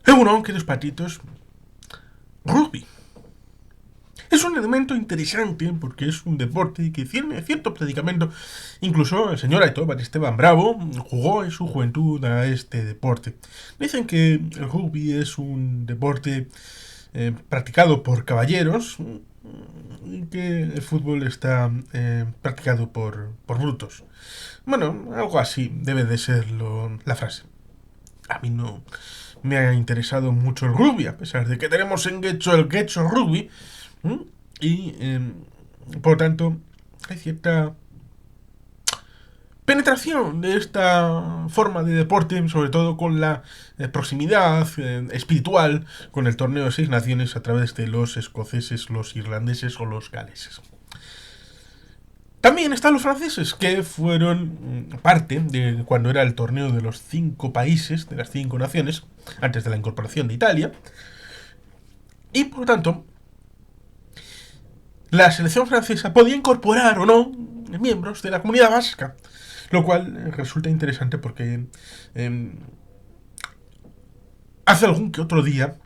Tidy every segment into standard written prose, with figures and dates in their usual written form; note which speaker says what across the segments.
Speaker 1: Bueno, queridos patitos, rugby. Es un elemento interesante porque es un deporte que tiene cierto predicamento. Incluso el señor Aitor Batisteban Bravo jugó en su juventud a este deporte. Dicen que el rugby es un deporte practicado por caballeros y que el fútbol está practicado por brutos. Bueno, algo así debe de ser la frase. A mí no me ha interesado mucho el rugby, a pesar de que tenemos en Getxo el Getxo Rugby. ¿Mm? Y, por lo tanto, hay cierta penetración de esta forma de deporte, sobre todo con la proximidad espiritual con el torneo de Seis Naciones a través de los escoceses, los irlandeses o los galeses. También están los franceses, que fueron parte de cuando era el torneo de los 5 países, de las 5 naciones, antes de la incorporación de Italia. Y por lo tanto, la selección francesa podía incorporar o no miembros de la comunidad vasca, lo cual resulta interesante porque hace algún que otro día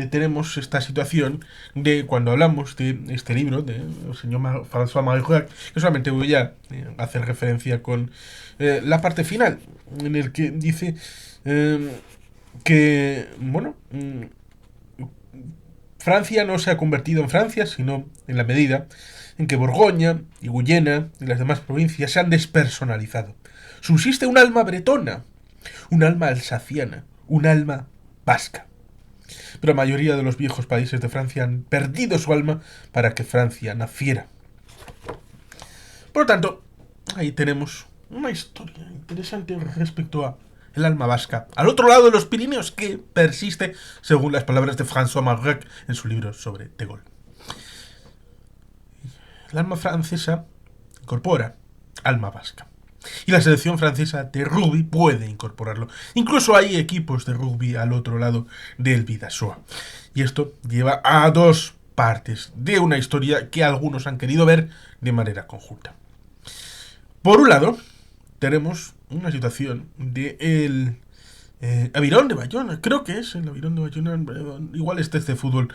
Speaker 1: tenemos esta situación de cuando hablamos de este libro del señor François Mauriac, que solamente voy a hacer referencia con la parte final, en el que dice que, bueno, Francia no se ha convertido en Francia, sino en la medida en que Borgoña y Guyena y las demás provincias se han despersonalizado. Subsiste un alma bretona, un alma alsaciana, un alma vasca. Pero la mayoría de los viejos países de Francia han perdido su alma para que Francia naciera. Por lo tanto, ahí tenemos una historia interesante respecto a el alma vasca, al otro lado de los Pirineos, que persiste, según las palabras de François Mauriac en su libro sobre De Gaulle. El alma francesa incorpora alma vasca. Y la selección francesa de rugby puede incorporarlo. Incluso hay equipos de rugby al otro lado del Bidasoa. Y esto lleva a dos partes de una historia que algunos han querido ver de manera conjunta. Por un lado, tenemos una situación de el Avirón de Bayona, creo que es el Avirón de Bayona, igual este es de fútbol.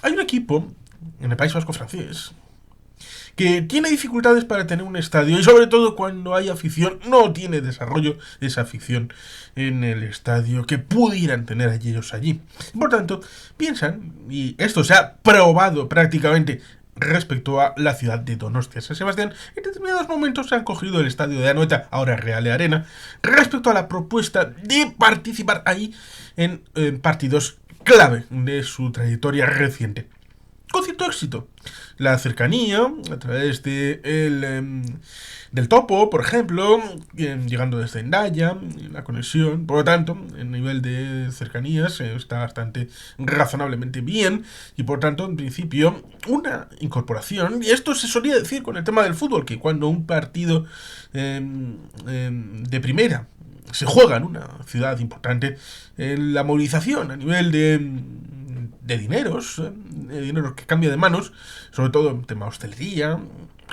Speaker 1: Hay un equipo en el País Vasco francés que tiene dificultades para tener un estadio y sobre todo cuando hay afición, no tiene desarrollo de esa afición en el estadio que pudieran tener ellos allí. Por tanto, piensan, y esto se ha probado prácticamente respecto a la ciudad de Donostia San Sebastián, en determinados momentos se han cogido el estadio de Anoeta, ahora Real de Arena, respecto a la propuesta de participar ahí en partidos clave de su trayectoria reciente. Con cierto éxito. La cercanía, a través del Topo, por ejemplo, llegando desde Endaya, la conexión, por lo tanto, el nivel de cercanías está bastante razonablemente bien, y por tanto, en principio, una incorporación, y esto se solía decir con el tema del fútbol, que cuando un partido de primera se juega en una ciudad importante, la movilización a nivel de dineros que cambia de manos, sobre todo en tema hostelería,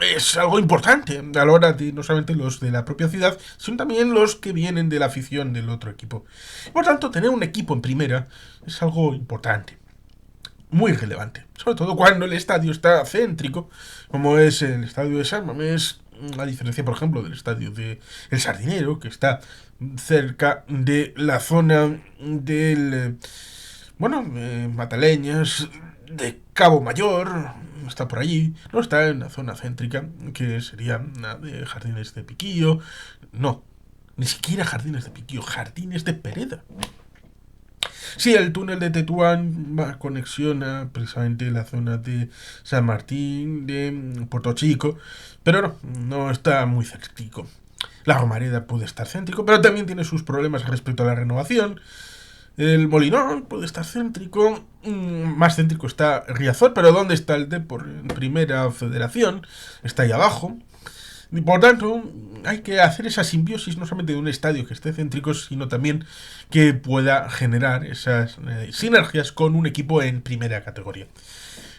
Speaker 1: es algo importante a la hora de no solamente los de la propia ciudad, sino también los que vienen de la afición del otro equipo. Por tanto, tener un equipo en primera es algo importante, muy relevante, sobre todo cuando el estadio está céntrico, como es el estadio de San Mamés, a diferencia, por ejemplo, del estadio de El Sardinero, que está cerca de la zona del Mataleñas, de Cabo Mayor, está por allí, no está en la zona céntrica, que sería la de Jardines de Piquillo, no, ni siquiera Jardines de Piquillo, Jardines de Pereda. Sí, el túnel de Tetuán conexiona precisamente la zona de San Martín, de Puerto Chico, pero no está muy céntrico. La Romareda puede estar céntrico, pero también tiene sus problemas respecto a la renovación. El Molinón puede estar céntrico, más céntrico está Riazor, pero ¿dónde está el Depor? En Primera Federación, está ahí abajo. Y por tanto, hay que hacer esa simbiosis no solamente de un estadio que esté céntrico, sino también que pueda generar esas sinergias con un equipo en primera categoría.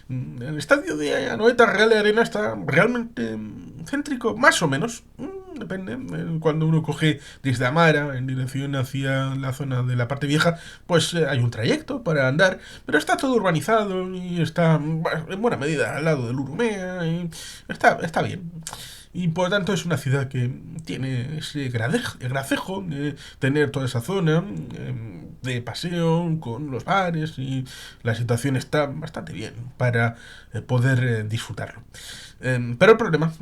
Speaker 1: El estadio de Anoeta Real de Arena está realmente céntrico, más o menos. depende. Cuando uno coge desde Amara en dirección hacia la zona de la parte vieja, pues hay un trayecto para andar, pero está todo urbanizado y está en buena medida al lado del Urumea y está bien. Y por lo tanto es una ciudad que tiene ese gracejo de tener toda esa zona de paseo con los bares, y la situación está bastante bien para poder disfrutarlo. Pero el problema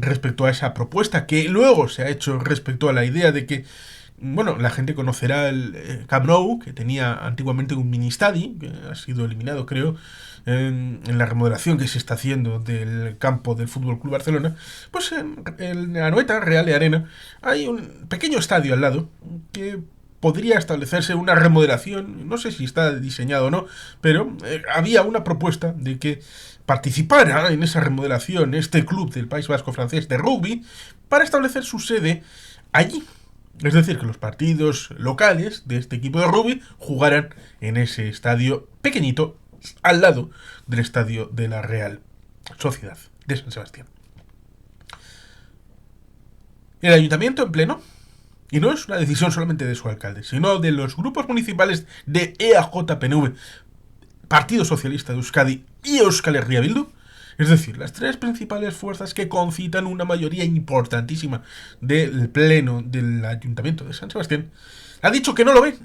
Speaker 1: respecto a esa propuesta que luego se ha hecho respecto a la idea de que, bueno, la gente conocerá el Camp Nou, que tenía antiguamente un mini estadi, que ha sido eliminado, creo, en la remodelación que se está haciendo del campo del Fútbol Club Barcelona. Pues en Anoeta, Real de Arena, hay un pequeño estadio al lado que podría establecerse una remodelación, no sé si está diseñado o no, pero había una propuesta de que participara en esa remodelación este club del País Vasco francés de rugby para establecer su sede allí. Es decir, que los partidos locales de este equipo de rugby jugaran en ese estadio pequeñito al lado del estadio de la Real Sociedad de San Sebastián. El ayuntamiento en pleno, y no es una decisión solamente de su alcalde, sino de los grupos municipales de EAJ-PNV, Partido Socialista de Euskadi y Euskal Herria Bildu, es decir, las tres principales fuerzas que concitan una mayoría importantísima del pleno del ayuntamiento de San Sebastián, ha dicho que no lo ven.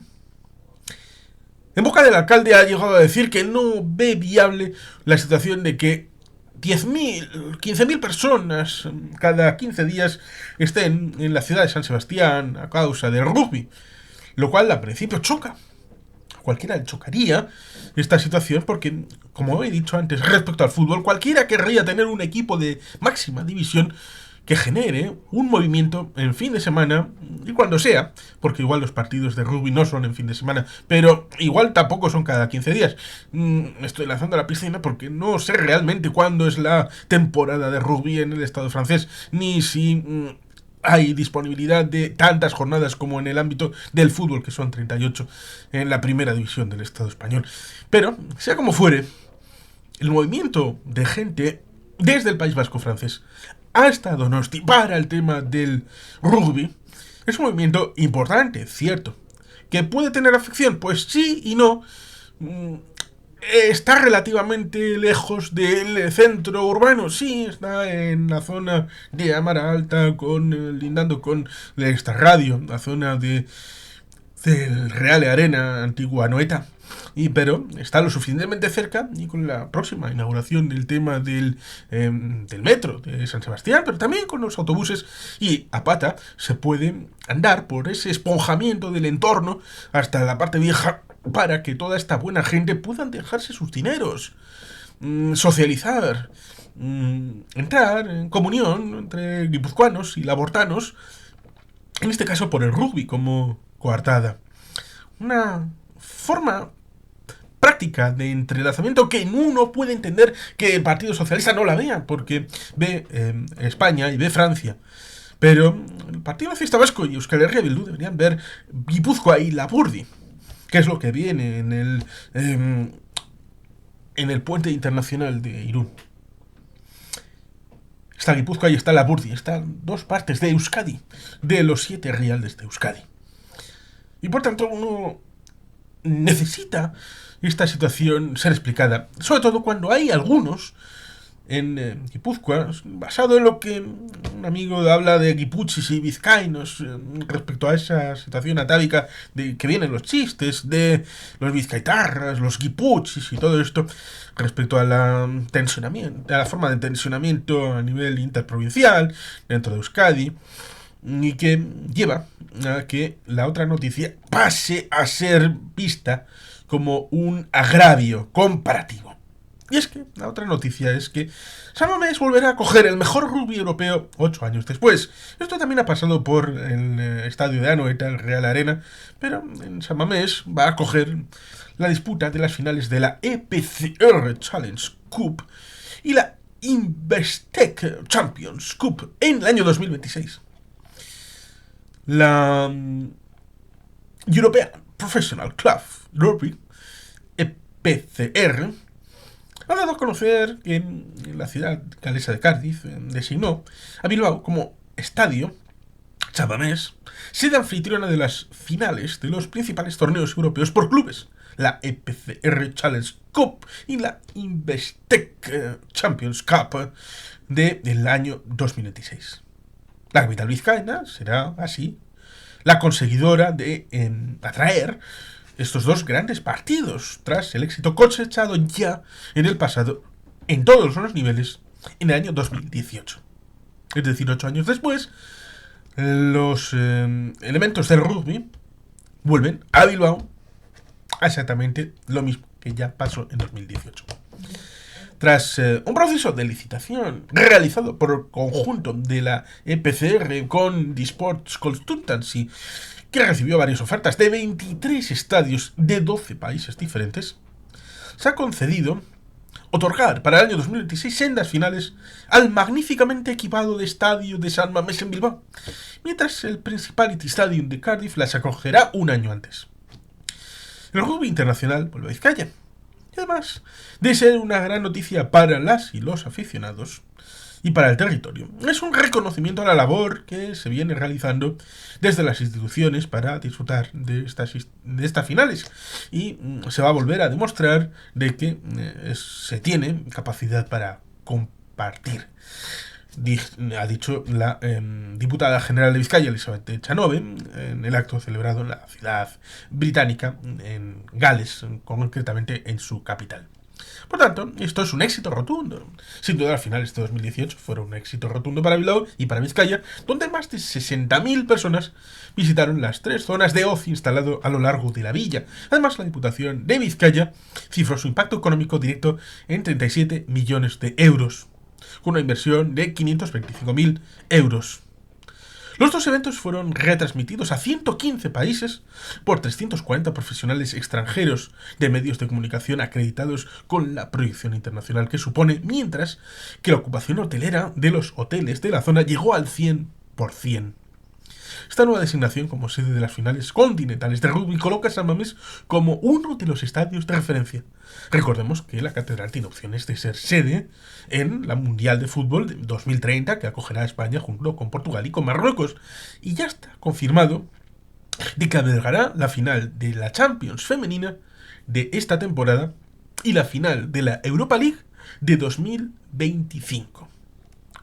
Speaker 1: En boca del alcalde ha llegado a decir que no ve viable la situación de que 10.000, 15.000 personas cada 15 días estén en la ciudad de San Sebastián a causa del rugby, lo cual al principio choca. Cualquiera le chocaría esta situación porque, como he dicho antes, respecto al fútbol, cualquiera querría tener un equipo de máxima división que genere un movimiento en fin de semana y cuando sea, porque igual los partidos de rugby no son en fin de semana, pero igual tampoco son cada 15 días. Me estoy lanzando a la piscina porque no sé realmente cuándo es la temporada de rugby en el estado francés, ni si hay disponibilidad de tantas jornadas como en el ámbito del fútbol, que son 38 en la primera división del Estado español. Pero, sea como fuere, el movimiento de gente desde el País Vasco francés hasta Donosti para el tema del rugby es un movimiento importante, cierto. ¿Que puede tener afección? Pues sí y no. ¿Está relativamente lejos del centro urbano? Sí, está en la zona de Amara Alta, lindando con esta radio, la zona del Real de Arena, antigua Anoeta. Pero está lo suficientemente cerca, y con la próxima inauguración del tema del metro de San Sebastián, pero también con los autobuses y a pata, se puede andar por ese esponjamiento del entorno hasta la parte vieja para que toda esta buena gente puedan dejarse sus dineros, socializar, entrar en comunión entre guipuzcoanos y labortanos, en este caso por el rugby como coartada. Una forma práctica de entrelazamiento que uno puede entender que el Partido Socialista no la vea, porque ve España y ve Francia. Pero el Partido Nacionalista Vasco y Euskal Herria Bildu deberían ver Guipúzcoa y Lapurdi, que es lo que viene en el puente internacional de Irún. Está Guipúzcoa y está Lapurdi. Están dos partes de Euskadi, de los 7 rialdes de Euskadi. Y por tanto uno necesita esta situación ser explicada, sobre todo cuando hay algunos en Guipúzcoa, basado en lo que un amigo habla de guipuchis y vizcaínos respecto a esa situación atávica de que vienen los chistes de los vizcaitarras, los guipuchis y todo esto, respecto a la forma de tensionamiento a nivel interprovincial dentro de Euskadi, y que lleva a que la otra noticia pase a ser vista como un agravio comparativo. Y es que la otra noticia es que San Mamés volverá a coger el mejor rugby europeo 8 años después. Esto también ha pasado por el estadio de Anoeta, el Real Arena, pero en San Mamés va a coger la disputa de las finales de la EPCR Challenge Cup y la Investec Champions Cup en el año 2026. La European Professional Club Rugby, EPCR, ha dado a conocer que la ciudad galesa de Cardiff designó a Bilbao como estadio, Chamamés, sede anfitriona de las finales de los principales torneos europeos por clubes, la EPCR Challenge Cup y la Investec Champions Cup del año 2026. La capital vizcaína será, así, la conseguidora de atraer estos dos grandes partidos, tras el éxito cosechado ya en el pasado, en todos los niveles, en el año 2018. Es decir, 8 años después, los elementos del rugby vuelven a Bilbao a exactamente lo mismo que ya pasó en 2018. Tras un proceso de licitación realizado por el conjunto de la EPCR con Disports Consultancy, que recibió varias ofertas de 23 estadios de 12 países diferentes, se ha concedido otorgar para el año 2026 sendas finales al magníficamente equipado de estadio de San Mamés en Bilbao, mientras el Principality Stadium de Cardiff las acogerá un año antes. El rugby internacional vuelve a Vizcaya, y además de ser una gran noticia para las y los aficionados y para el territorio, es un reconocimiento a la labor que se viene realizando desde las instituciones para disfrutar de estas finales, y se va a volver a demostrar de que se tiene capacidad para compartir. Ha dicho la diputada general de Vizcaya, Elizabeth Chanove, en el acto celebrado en la ciudad británica, en Gales, concretamente en su capital. Por tanto, esto es un éxito rotundo. Sin duda, al final, este 2018 fue un éxito rotundo para Bilbao y para Vizcaya, donde más de 60.000 personas visitaron las 3 zonas de ocio instalado a lo largo de la villa. Además, la Diputación de Vizcaya cifró su impacto económico directo en 37 millones de euros, con una inversión de 525.000 euros. Los dos eventos fueron retransmitidos a 115 países por 340 profesionales extranjeros de medios de comunicación acreditados con la proyección internacional que supone, mientras que la ocupación hotelera de los hoteles de la zona llegó al 100%. Esta nueva designación como sede de las finales continentales de rugby coloca a San Mamés como uno de los estadios de referencia. Recordemos que la catedral tiene opciones de ser sede en la Mundial de Fútbol de 2030, que acogerá a España junto con Portugal y con Marruecos. Y ya está confirmado de que albergará la final de la Champions femenina de esta temporada y la final de la Europa League de 2025.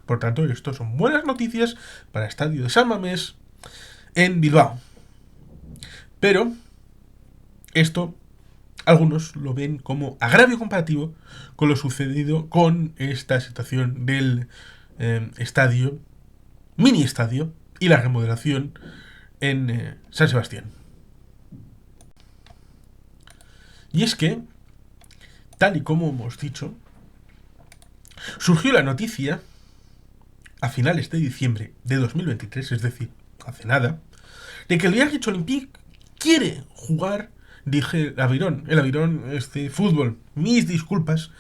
Speaker 1: Por tanto, esto son buenas noticias para el estadio de San Mamés en Bilbao. Pero esto algunos lo ven como agravio comparativo con lo sucedido con esta situación del estadio, mini estadio, y la remodelación en San Sebastián. Y es que, tal y como hemos dicho, surgió la noticia a finales de diciembre de 2023, es decir, hace nada, de que el Biarritz Olympique quiere jugar, dije, el Avirón fútbol. Mis disculpas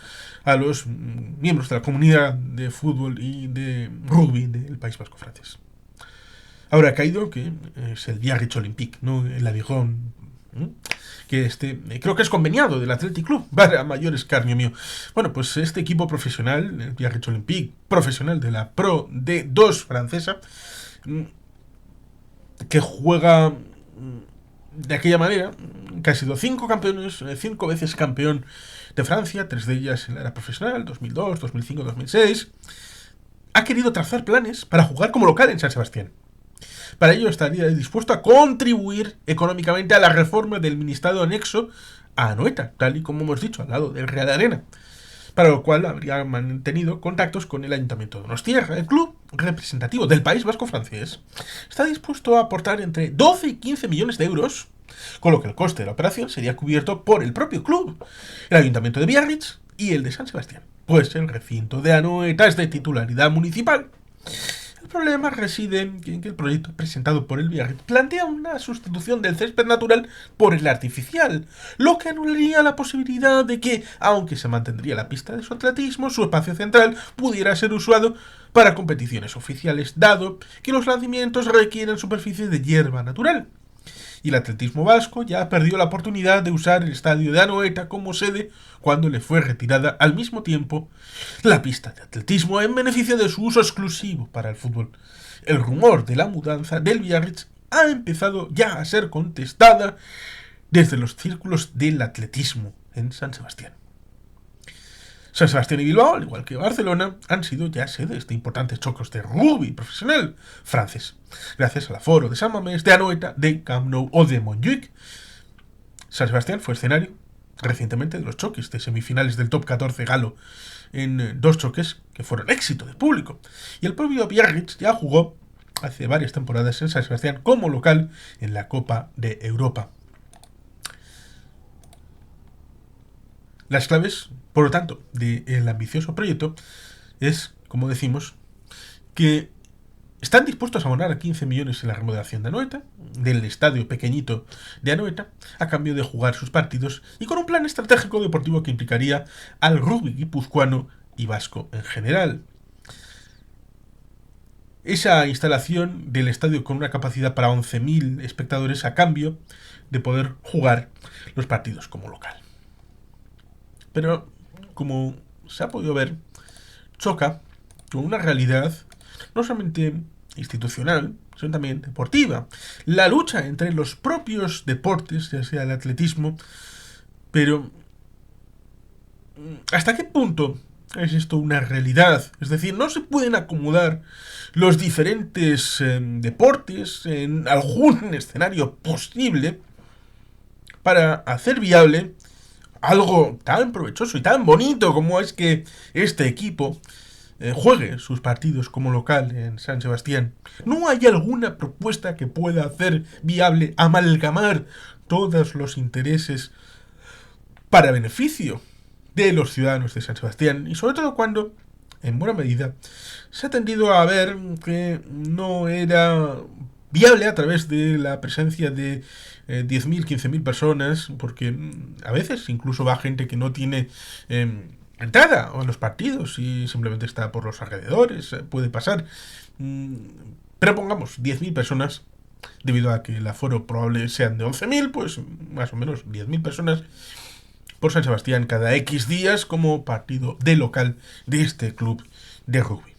Speaker 1: a los miembros de la comunidad de fútbol y de rugby del País Vasco francés. Ahora ha caído que es el Biarritz Olympique, no el Avirón, que creo que es conveniado del Athletic Club, para mayor escarnio mío. Bueno, pues este equipo profesional, el Biarritz Olympique, profesional de la Pro D2 francesa, que juega de aquella manera, que ha sido 5 veces campeón de Francia, 3 de ellas en la era profesional, 2002, 2005, 2006, ha querido trazar planes para jugar como local en San Sebastián. Para ello estaría dispuesto a contribuir económicamente a la reforma del ministeriado anexo a Anoeta, tal y como hemos dicho, al lado del Real Arena, para lo cual habría mantenido contactos con el Ayuntamiento de Donostiarra. El club representativo del País Vasco francés está dispuesto a aportar entre 12 y 15 millones de euros, con lo que el coste de la operación sería cubierto por el propio club, el Ayuntamiento de Biarritz y el de San Sebastián, pues el recinto de Anoeta es de titularidad municipal. El problema reside en que el proyecto presentado por el Biarritz plantea una sustitución del césped natural por el artificial, lo que anularía la posibilidad de que, aunque se mantendría la pista de su atletismo, su espacio central pudiera ser usado para competiciones oficiales, dado que los lanzamientos requieren superficie de hierba natural. Y el atletismo vasco ya perdió la oportunidad de usar el estadio de Anoeta como sede cuando le fue retirada al mismo tiempo la pista de atletismo en beneficio de su uso exclusivo para el fútbol. El rumor de la mudanza del Biarritz ha empezado ya a ser contestada desde los círculos del atletismo en San Sebastián. San Sebastián y Bilbao, al igual que Barcelona, han sido ya sedes de importantes choques de rugby profesional francés, gracias al aforo de San Mamés, de Anoeta, de Camp Nou o de Montjuic. San Sebastián fue escenario recientemente de los choques de semifinales del top 14 galo en dos choques que fueron éxito de público. Y el propio Biarritz ya jugó hace varias temporadas en San Sebastián como local en la Copa de Europa. Las claves, por lo tanto, del ambicioso proyecto es, como decimos, que están dispuestos a abonar a 15 millones en la remodelación de Anoeta, del estadio pequeñito de Anoeta, a cambio de jugar sus partidos y con un plan estratégico deportivo que implicaría al rugby guipuzcoano y vasco en general. Esa instalación del estadio con una capacidad para 11.000 espectadores a cambio de poder jugar los partidos como local. Pero, como se ha podido ver, choca con una realidad no solamente institucional, sino también deportiva. La lucha entre los propios deportes, ya sea el atletismo, pero ¿hasta qué punto es esto una realidad? Es decir, no se pueden acomodar los diferentes deportes en algún escenario posible para hacer viable algo tan provechoso y tan bonito como es que este equipo juegue sus partidos como local en San Sebastián. ¿No hay alguna propuesta que pueda hacer viable amalgamar todos los intereses para beneficio de los ciudadanos de San Sebastián? Y sobre todo cuando, en buena medida, se ha tendido a ver que no era viable a través de la presencia de 10.000, 15.000 personas, porque a veces incluso va gente que no tiene entrada a los partidos y simplemente está por los alrededores, puede pasar. Pero pongamos 10.000 personas, debido a que el aforo probable sean de 11.000, pues más o menos 10.000 personas por San Sebastián cada X días como partido de local de este club de rugby.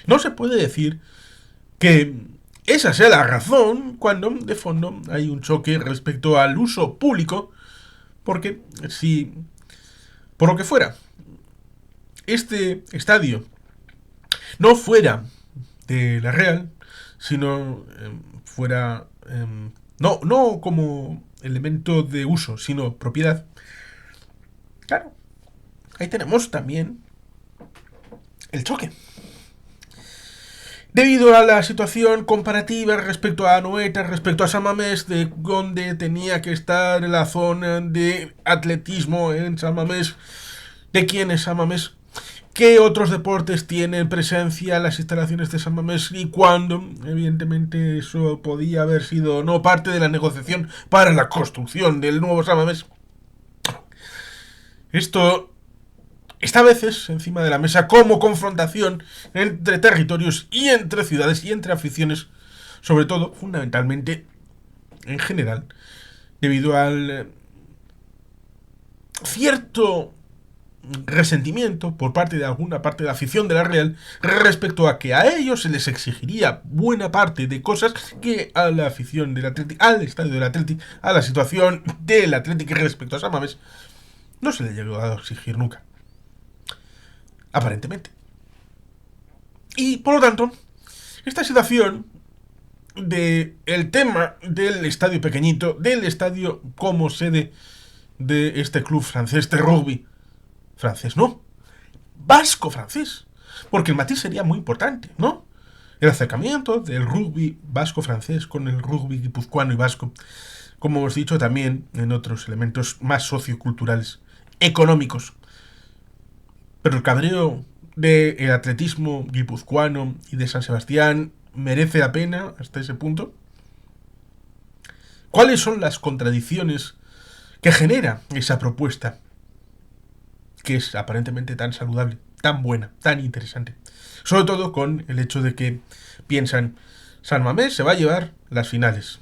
Speaker 1: No se puede decir que esa sea la razón cuando de fondo hay un choque respecto al uso público, porque si, por lo que fuera, este estadio no fuera de la Real, sino fuera no como elemento de uso, sino propiedad, claro, ahí tenemos también el choque. Debido a la situación comparativa respecto a Anoeta, respecto a San Mamés, de donde tenía que estar la zona de atletismo en San Mamés, de quién es San Mamés, qué otros deportes tienen presencia en las instalaciones de San Mamés y cuándo, evidentemente eso podía haber sido no parte de la negociación para la construcción del nuevo San Mamés. Esto está a veces encima de la mesa como confrontación entre territorios y entre ciudades y entre aficiones, sobre todo, fundamentalmente, en general, debido al cierto resentimiento por parte de alguna parte de la afición de la Real respecto a que a ellos se les exigiría buena parte de cosas que a la afición del Athletic, al estadio del Athletic, a la situación del Athletic respecto a San Mamés, no se le llegó a exigir nunca. Aparentemente. Y por lo tanto, esta situación de el tema del estadio pequeñito, del estadio como sede de este club francés de rugby, francés no, vasco francés, porque el matiz sería muy importante, ¿no? El acercamiento del rugby vasco francés con el rugby guipuzcoano y vasco, como hemos dicho también en otros elementos más socioculturales, económicos. Pero el cabreo del atletismo guipuzcoano y de San Sebastián merece la pena hasta ese punto. ¿Cuáles son las contradicciones que genera esa propuesta, que es aparentemente tan saludable, tan buena, tan interesante? Sobre todo con el hecho de que piensan, San Mamés se va a llevar las finales.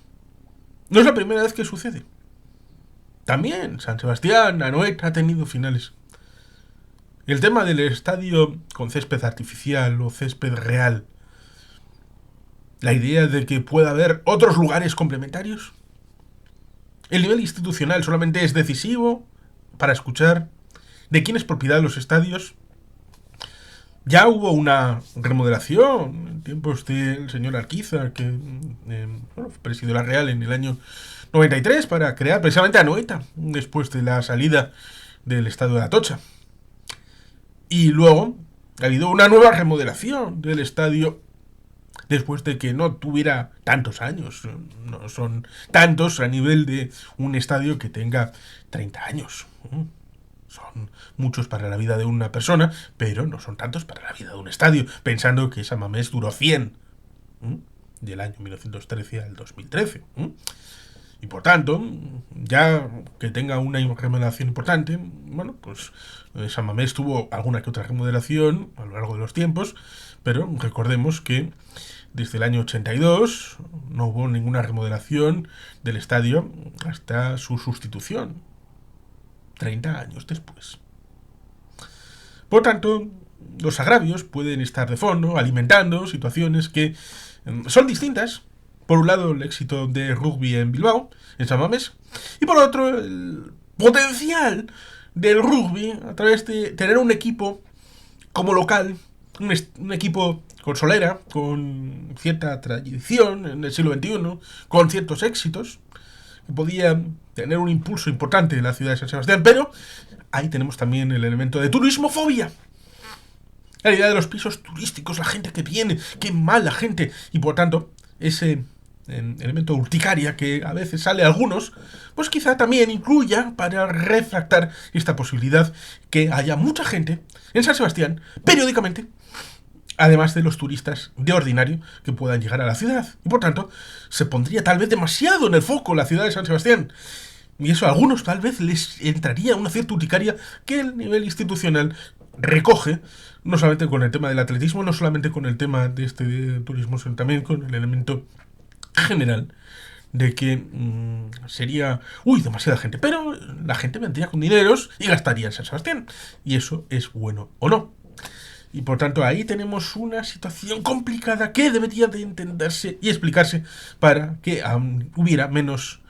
Speaker 1: No es la primera vez que sucede. También San Sebastián, Anoeta ha tenido finales. El tema del estadio con césped artificial o césped real. La idea de que pueda haber otros lugares complementarios. El nivel institucional solamente es decisivo para escuchar de quién es propiedad de los estadios. Ya hubo una remodelación en tiempos del señor Arquiza, que presidió la Real en el año 93 para crear precisamente Anoeta, después de la salida del estadio de Atocha. Y luego ha habido una nueva remodelación del estadio después de que no tuviera tantos años. No son tantos a nivel de un estadio que tenga 30 años. Son muchos para la vida de una persona, pero no son tantos para la vida de un estadio, pensando que San Mamés duró 100, del año 1913 al 2013. Y por tanto, ya que tenga una remodelación importante, bueno, pues San Mamés tuvo alguna que otra remodelación a lo largo de los tiempos, pero recordemos que desde el año 82 no hubo ninguna remodelación del estadio hasta su sustitución, 30 años después. Por tanto, los agravios pueden estar de fondo, alimentando situaciones que son distintas. Por un lado, el éxito de rugby en Bilbao, en San Mamés, y por otro, el potencial del rugby a través de tener un equipo como local, un equipo con solera, con cierta tradición en el siglo XXI, con ciertos éxitos, que podía tener un impulso importante en la ciudad de San Sebastián, pero ahí tenemos también el elemento de turismofobia. La idea de los pisos turísticos, la gente que viene, qué mala gente, y por tanto, ese elemento urticaria que a veces sale a algunos, pues quizá también incluya para refractar esta posibilidad que haya mucha gente en San Sebastián, periódicamente, además de los turistas de ordinario que puedan llegar a la ciudad. Y por tanto, se pondría tal vez demasiado en el foco la ciudad de San Sebastián. Y eso a algunos tal vez les entraría una cierta urticaria que el nivel institucional recoge, no solamente con el tema del atletismo, no solamente con el tema de este turismo, sino también con el elemento general de que sería demasiada gente, pero la gente vendría con dineros y gastaría en San Sebastián, y eso es bueno o no. Y por tanto ahí tenemos una situación complicada que debería de entenderse y explicarse para que hubiera menos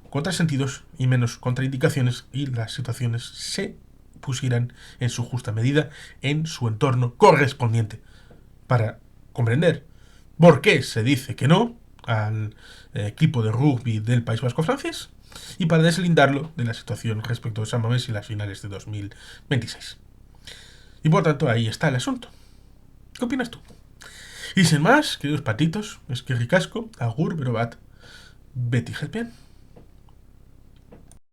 Speaker 1: contrasentidos y menos contraindicaciones y las situaciones se pusieran en su justa medida en su entorno correspondiente para comprender por qué se dice que no al equipo de rugby del País Vasco francés y para deslindarlo de la situación respecto a San Mamés y las finales de 2026. Y por tanto ahí está el asunto. ¿Qué opinas tú? Y sin más, queridos patitos, es que ricasco, agur, berobat, Betty Helpian.